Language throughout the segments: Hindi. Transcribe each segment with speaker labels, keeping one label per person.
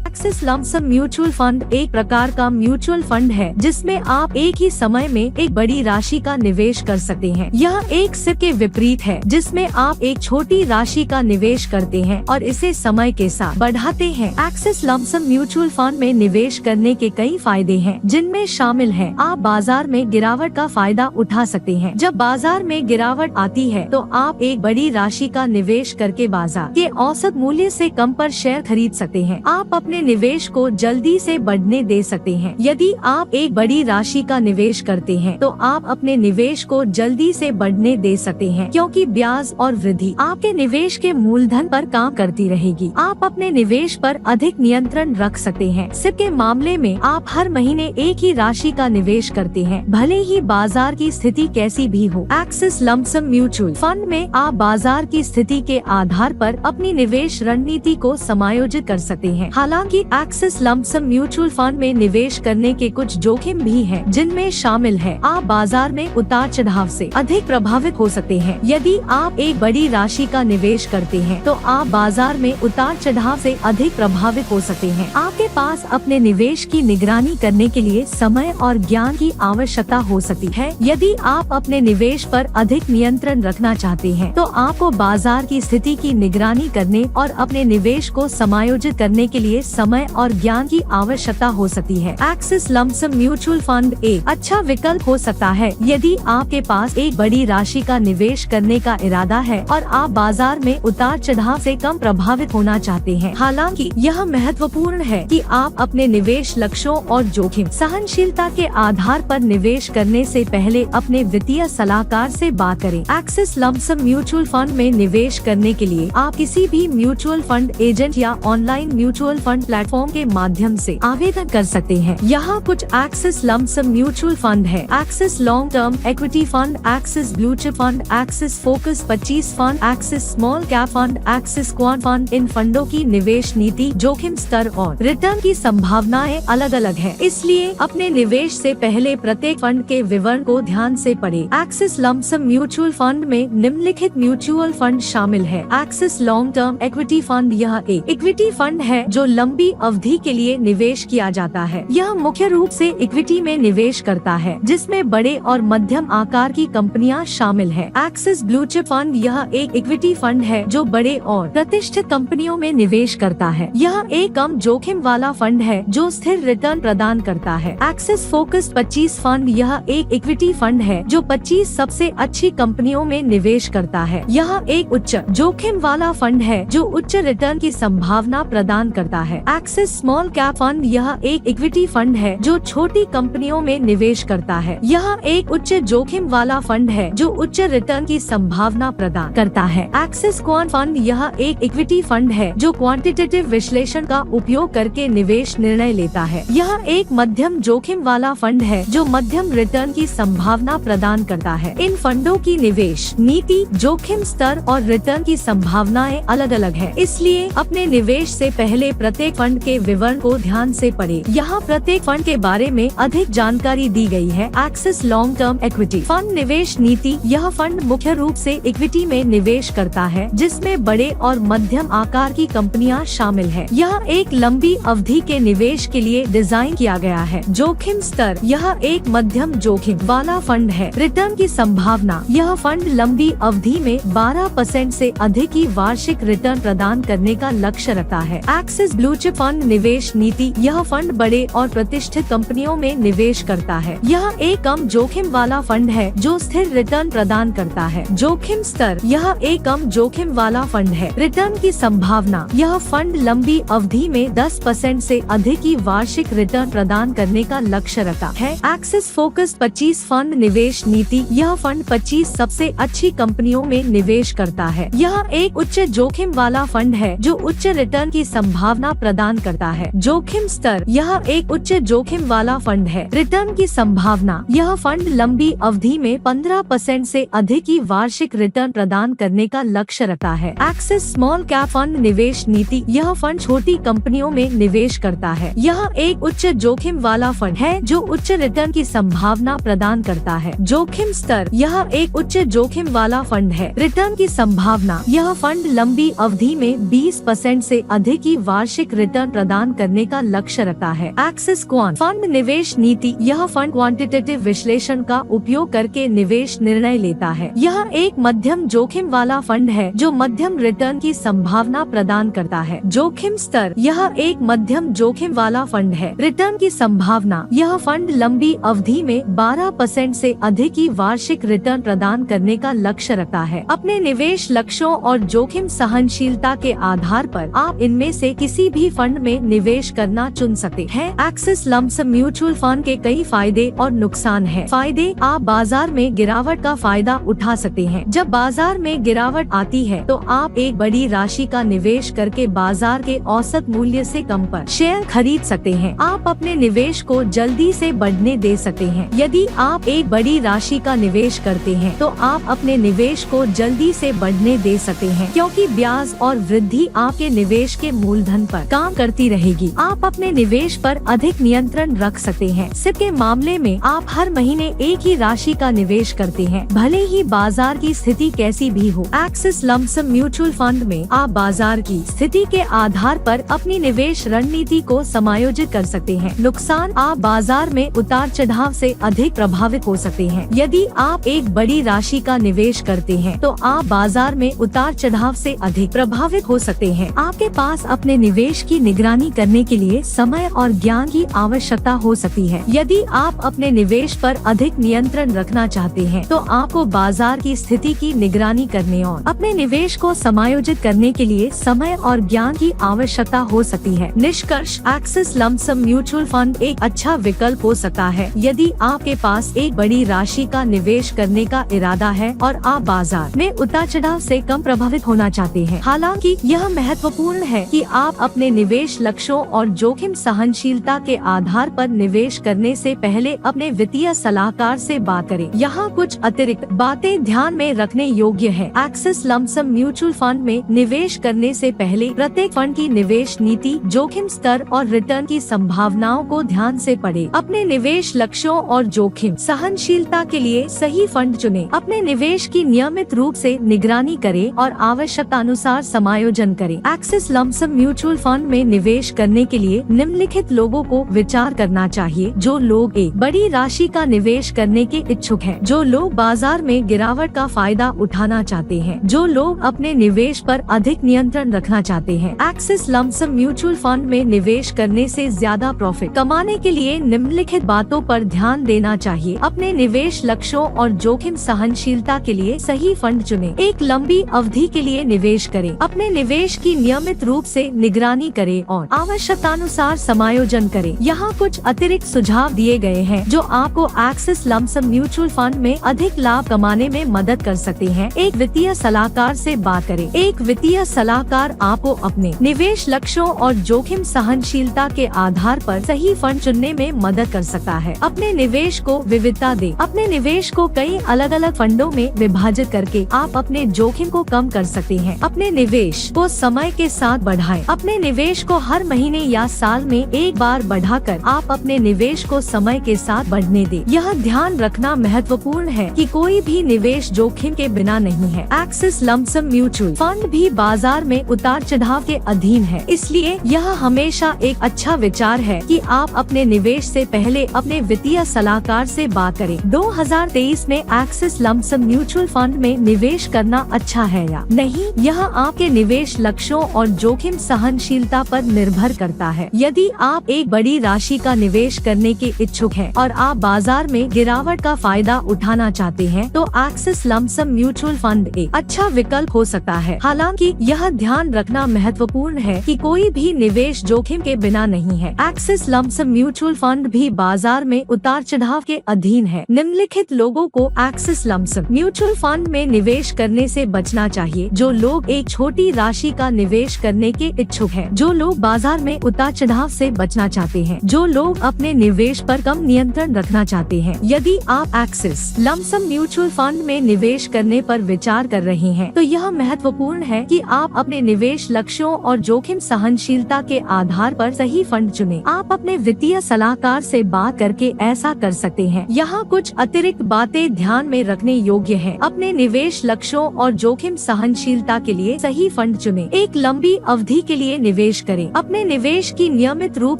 Speaker 1: Axis lump sum mutual fund एक प्रकार का म्यूचुअल फंड है जिसमें आप एक ही समय में एक बड़ी राशि का निवेश कर सकते हैं। यह एक सिप के विपरीत है जिसमें आप एक छोटी राशि का निवेश करते हैं और इसे समय के साथ बढ़ाते हैं। Axis lump sum mutual fund में निवेश करने के कई फायदे हैं जिनमें शामिल है आप बाजार में गिरावट का फायदा उठा सकते हैं। जब बाजार में गिरावट आती है तो आप एक बड़ी राशि का निवेश करके बाजार के औसत मूल्य से कम पर शेयर खरीद सकते हैं। आप अपने निवेश को जल्दी से बढ़ने दे सकते हैं। यदि आप एक बड़ी राशि का निवेश करते हैं तो आप अपने निवेश को जल्दी से बढ़ने दे सकते हैं क्योंकि ब्याज और वृद्धि आपके निवेश के मूलधन पर काम करती रहेगी। आप अपने निवेश पर अधिक नियंत्रण रख सकते हैं। सिप के मामले में आप हर महीने एक ही राशि का निवेश करते हैं भले ही बाजार की स्थिति कैसी भी हो। Axis lump sum mutual fund में आप बाजार की स्थिति के आधार पर अपनी निवेश रणनीति को समायोजित कर सकते हैं। हालांकि axis lump sum mutual fund में निवेश करने के कुछ जोखिम भी हैं, जिनमें शामिल है आप बाजार में उतार चढ़ाव से अधिक प्रभावित हो सकते हैं। यदि आप एक बड़ी राशि का निवेश करते हैं तो आप बाजार में उतार चढ़ाव से अधिक प्रभावित हो सकते हैं। आपके पास अपने निवेश की निगरानी करने के लिए समय और ज्ञान की आवश्यकता हो सकती है। यदि आप अपने निवेश पर अधिक नियंत्रण रखना चाहते हैं तो आपको बाजार की स्थिति की निगरानी करने और अपने निवेश को समायोजित करने के लिए समय और ज्ञान की आवश्यकता हो सकती है। Axis lump sum mutual fund एक अच्छा विकल्प हो सकता है यदि आपके पास एक बड़ी राशि का निवेश करने का इरादा है और आप बाजार में उतार चढ़ाव से कम प्रभावित होना चाहते हैं। हालांकि यह महत्वपूर्ण है कि आप अपने निवेश लक्ष्यों और जोखिम सहनशीलता के आधार पर निवेश करने से पहले अपने वित्तीय सलाहकार से बात करें। Axis lump sum mutual fund में निवेश करने के लिए आप किसी भी म्यूचुअल फंड एजेंट या ऑनलाइन म्यूचुअल फंड प्लेटफॉर्म के माध्यम से आवेदन कर सकते हैं। यहाँ कुछ Axis lump sum mutual fund है। Axis long term equity fund, Axis blue chip fund, Axis focus 25 fund, Axis small cap fund, Axis quant fund. इन फंडों की निवेश नीति, जोखिम स्तर और रिटर्न की संभावनाएं अलग अलग है, इसलिए अपने निवेश से पहले प्रत्येक फंड के विवरण को ध्यान से पढ़ें। Axis lump sum mutual fund में निम्नलिखित म्यूचुअल फंड शामिल है। Axis long term equity fund, यह एक इक्विटी फंड है जो लंबी अवधि के लिए निवेश किया जाता है। यह मुख्य रूप से इक्विटी में निवेश करता है जिसमें बड़े और मध्यम आकार की कंपनियां शामिल है। एक्सिस ब्लू चिप फंड, यह एक इक्विटी फंड है जो बड़े और प्रतिष्ठित कंपनियों में निवेश करता है। यह एक कम जोखिम वाला फंड है जो स्थिर रिटर्न प्रदान करता है। एक्सिस फोकस 25 फंड, यह एक इक्विटी फंड है जो 25 सबसे अच्छी कंपनियों में निवेश करता है। यह एक उच्च जोखिम वाला फंड है जो उच्च रिटर्न की संभावना प्रदान करता है। एक्सिस स्मॉल कैप फंड, यह एक इक्विटी फंड है जो छोटी कंपनियों में निवेश करता है। यह एक उच्च जोखिम वाला फंड है जो उच्च रिटर्न की संभावना प्रदान करता है। एक्सिस क्वांट फंड, यह एक इक्विटी फंड है जो क्वांटिटेटिव विश्लेषण का उपयोग करके निवेश निर्णय लेता है। यह एक मध्यम जोखिम वाला फंड है जो मध्यम रिटर्न की संभावना प्रदान करता है। इन फंडों की निवेश नीति, जोखिम स्तर और रिटर्न की संभावनाएं अलग अलग है, इसलिए अपने निवेश से पहले प्रत्येक फंड के विवरण को ध्यान से पढ़ें। यहाँ प्रत्येक फंड के बारे में अधिक जानकारी दी गई है। Axis long term equity fund निवेश नीति, यह फंड मुख्य रूप से इक्विटी में निवेश करता है जिसमें बड़े और मध्यम आकार की कंपनियां शामिल है। यह एक लंबी अवधि के निवेश के लिए डिजाइन किया गया है। जोखिम स्तर, यह एक मध्यम जोखिम वाला फंड है। रिटर्न की संभावना, यह फंड लंबी अवधि में 12% से अधिक की वार्षिक रिटर्न प्रदान करने का लक्ष्य रखता है। एक्सिस ब्लू चिप फंड निवेश नीति, यह फंड बड़े और प्रतिष्ठित कंपनियों में निवेश करता है। यह एक कम जोखिम वाला फंड है जो स्थिर रिटर्न प्रदान करता है। जोखिम स्तर, यह एक कम जोखिम वाला फंड है। रिटर्न की संभावना, यह फंड लंबी अवधि में 10% से अधिक की वार्षिक रिटर्न प्रदान करने का लक्ष्य रखता है। एक्सिस फोकस 25 फंड निवेश नीति, यह फंड 25 सबसे अच्छी कंपनियों में निवेश करता है। यह एक उच्च जोखिम वाला फंड है जो उच्च रिटर्न की संभावना प्रदान करता है। जोखिम स्तर, यह एक उच्च जोखिम वाला फंड है। रिटर्न की संभावना, यह फंड लंबी अवधि में 15% से अधिक की वार्षिक रिटर्न प्रदान करने का लक्ष्य रखता है। एक्सिस स्मॉल कैप फंड निवेश नीति, यह फंड छोटी कंपनियों में निवेश करता है। यह एक उच्च जोखिम वाला फंड है जो उच्च रिटर्न की संभावना प्रदान करता है। जोखिम स्तर, यह एक उच्च जोखिम वाला फंड है। रिटर्न की संभावना, यह फंड लंबी अवधि में 20% से अधिक की वार्षिक अधिक रिटर्न प्रदान करने का लक्ष्य रखता है। एक्सिस क्वांट फंड निवेश नीति, यह फंड क्वांटिटेटिव विश्लेषण का उपयोग करके निवेश निर्णय लेता है। यह एक मध्यम जोखिम वाला फंड है जो मध्यम रिटर्न की संभावना प्रदान करता है। जोखिम स्तर, यह एक मध्यम जोखिम वाला फंड है। रिटर्न की संभावना, यह फंड लंबी अवधि में 12% से अधिक की वार्षिक रिटर्न प्रदान करने का लक्ष्य रखता है। अपने निवेश लक्ष्यों और जोखिम सहनशीलता के आधार पर आप इनमें से किसी भी फंड में निवेश करना चुन सकते हैं। Axis lump sum mutual fund के कई फायदे और नुकसान हैं। फायदे, आप बाजार में गिरावट का फायदा उठा सकते हैं। जब बाजार में गिरावट आती है तो आप एक बड़ी राशि का निवेश करके बाजार के औसत मूल्य से कम पर शेयर खरीद सकते हैं। आप अपने निवेश को जल्दी से बढ़ने दे सकते हैं। यदि आप एक बड़ी राशि का निवेश करते हैं तो आप अपने निवेश को जल्दी से बढ़ने दे सकते हैं, क्योंकि ब्याज और वृद्धि आपके निवेश के मूलधन पर काम करती रहेगी। आप अपने निवेश पर अधिक नियंत्रण रख सकते हैं। सिप के मामले में आप हर महीने एक ही राशि का निवेश करते हैं, भले ही बाजार की स्थिति कैसी भी हो। Axis lump sum mutual fund में आप बाजार की स्थिति के आधार पर अपनी निवेश रणनीति को समायोजित कर सकते हैं। नुकसान, आप बाजार में उतार चढ़ाव से अधिक प्रभावित हो सकते हैं। यदि आप एक बड़ी राशि का निवेश करते हैं तो आप बाजार में उतार चढ़ाव से अधिक प्रभावित हो सकते हैं। आपके पास अपने निवेश की निगरानी करने के लिए समय और ज्ञान की आवश्यकता हो सकती है। यदि आप अपने निवेश पर अधिक नियंत्रण रखना चाहते हैं तो आपको बाजार की स्थिति की निगरानी करने और अपने निवेश को समायोजित करने के लिए समय और ज्ञान की आवश्यकता हो सकती है। निष्कर्ष, axis lump sum mutual fund एक अच्छा विकल्प हो सकता है यदि आपके पास एक बड़ी राशि का निवेश करने का इरादा है और आप बाजार में उतार चढ़ाव से कम प्रभावित होना चाहते हैं। हालांकि यह महत्वपूर्ण है कि आप अपने निवेश लक्ष्यों और जोखिम सहनशीलता के आधार पर निवेश करने से पहले अपने वित्तीय सलाहकार से बात करें। यहाँ कुछ अतिरिक्त बातें ध्यान में रखने योग्य है। Axis lump sum mutual fund में निवेश करने से पहले प्रत्येक फंड की निवेश नीति, जोखिम स्तर और रिटर्न की संभावनाओं को ध्यान से पढ़ें। अपने निवेश लक्ष्यों और जोखिम सहनशीलता के लिए सही फंड चुनें। अपने निवेश की नियमित रूप से निगरानी करें और आवश्यकता अनुसार समायोजन करें। Axis lump sum mutual fund में निवेश करने के लिए निम्नलिखित लोगों को विचार करना चाहिए। जो लोग एक बड़ी राशि का निवेश करने के इच्छुक हैं, जो लोग बाजार में गिरावट का फायदा उठाना चाहते हैं, जो लोग अपने निवेश पर अधिक नियंत्रण रखना चाहते हैं। Axis lump sum mutual fund में निवेश करने से ज्यादा प्रॉफिट कमाने के लिए निम्नलिखित बातों पर ध्यान देना चाहिए। अपने निवेश लक्ष्यों और जोखिम सहनशीलता के लिए सही फंड चुनें। एक लंबी अवधि के लिए निवेश करें। अपने निवेश की नियमित रूप से निगरानी करें और आवश्यकतानुसार समायोजन करें। यहाँ कुछ अतिरिक्त सुझाव दिए गए हैं जो आपको axis lump sum mutual fund में अधिक लाभ कमाने में मदद कर सकते हैं। एक वित्तीय सलाहकार से बात करें। एक वित्तीय सलाहकार आपको अपने निवेश लक्ष्यों और जोखिम सहनशीलता के आधार पर सही फंड चुनने में मदद कर सकता है। अपने निवेश को विविधता दें। अपने निवेश को कई अलग अलग फंडों में विभाजित करके आप अपने जोखिम को कम कर सकते हैं। अपने निवेश को समय के साथ बढ़ाएं। अपने निवेश को हर महीने या साल में एक बार बढ़ाकर आप अपने निवेश को समय के साथ बढ़ने दें। यह ध्यान रखना महत्वपूर्ण है कि कोई भी निवेश जोखिम के बिना नहीं है। Axis lump sum mutual fund भी बाजार में उतार चढ़ाव के अधीन है, इसलिए यह हमेशा एक अच्छा विचार है कि आप अपने निवेश से पहले अपने वित्तीय सलाहकार से बात करें। 2023 में axis lump sum mutual fund में निवेश करना अच्छा है या नहीं, यह आपके निवेश लक्ष्यों और जोखिम सहनशीलता पर निर्भर करता है। यदि आप एक बड़ी राशि का निवेश करने के इच्छुक हैं और आप बाजार में गिरावट का फायदा उठाना चाहते हैं तो axis lump sum mutual fund एक अच्छा विकल्प हो सकता है। हालांकि यह ध्यान रखना महत्वपूर्ण है कि कोई भी निवेश जोखिम के बिना नहीं है। Axis lump sum mutual fund भी बाजार में उतार चढ़ाव के अधीन है। निम्नलिखित लोगों को axis lump sum mutual fund में निवेश करने से बचना चाहिए। जो लोग एक छोटी राशि का निवेश करने के इच्छुक हैं, जो लोग बाजार में उतार चढ़ाव से बचना चाहते हैं, जो लोग अपने निवेश पर कम नियंत्रण रखना चाहते हैं। यदि आप axis lump sum mutual fund में निवेश करने पर विचार कर रहे हैं तो यह महत्वपूर्ण है कि आप अपने निवेश लक्ष्यों और जोखिम सहनशीलता के आधार पर सही फंड चुनें। आप अपने वित्तीय सलाहकार से बात करके ऐसा कर सकते हैं। यहाँ कुछ अतिरिक्त बातें ध्यान में रखने योग्य है। अपने निवेश लक्ष्यों और जोखिम सहनशीलता के लिए सही फंड चुनें। एक लंबी अवधि के लिए निवेश निवेश करें। अपने निवेश की नियमित रूप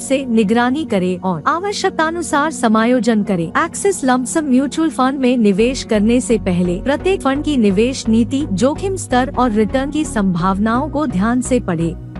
Speaker 1: से निगरानी करें और आवश्यकतानुसार समायोजन करें। Axis lump sum mutual fund में निवेश करने से पहले प्रत्येक फंड की निवेश नीति, जोखिम स्तर और रिटर्न की संभावनाओं को ध्यान से पढ़ें।